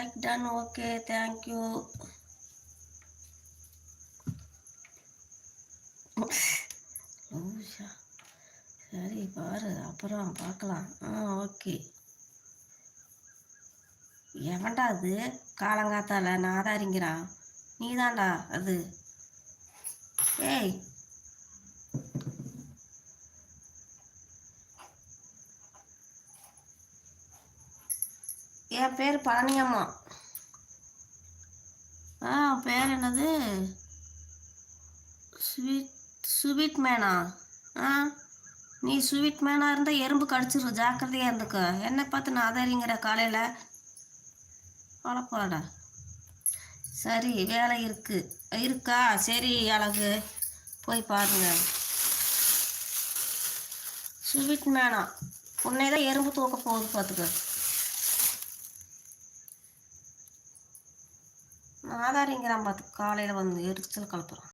Like done. Okay, thank you. சரி பாரு, அப்புறம் பார்க்கலாம். ஓகே. எவன்டா அது காலங்காத்தால நாதாரிங்கிறான்? நீதான்டா அது. ஏய், என் பேர் பழனியம்மா. பேர் என்னது? ஸ்வீட் மேனா? நீ ஸ்வீட் மேனா இருந்தால் எறும்பு கடிச்சிடும், ஜாக்கிரதையாக இருந்துக்க. என்னை பார்த்து நான் ஆதாரிங்கிற காலையில் வளர்ப்பாடா. சரி, வேலை இருக்கா? சரி அழகு, போய் பாருங்க. ஸ்வீட் மேனா உன்னை தான் எறும்பு தூக்க போகுது பார்த்துக்க. நான் ஆதாரிங்கிறான் பார்த்து காலையில் வந்து எரிச்சல் கலப்புறான்.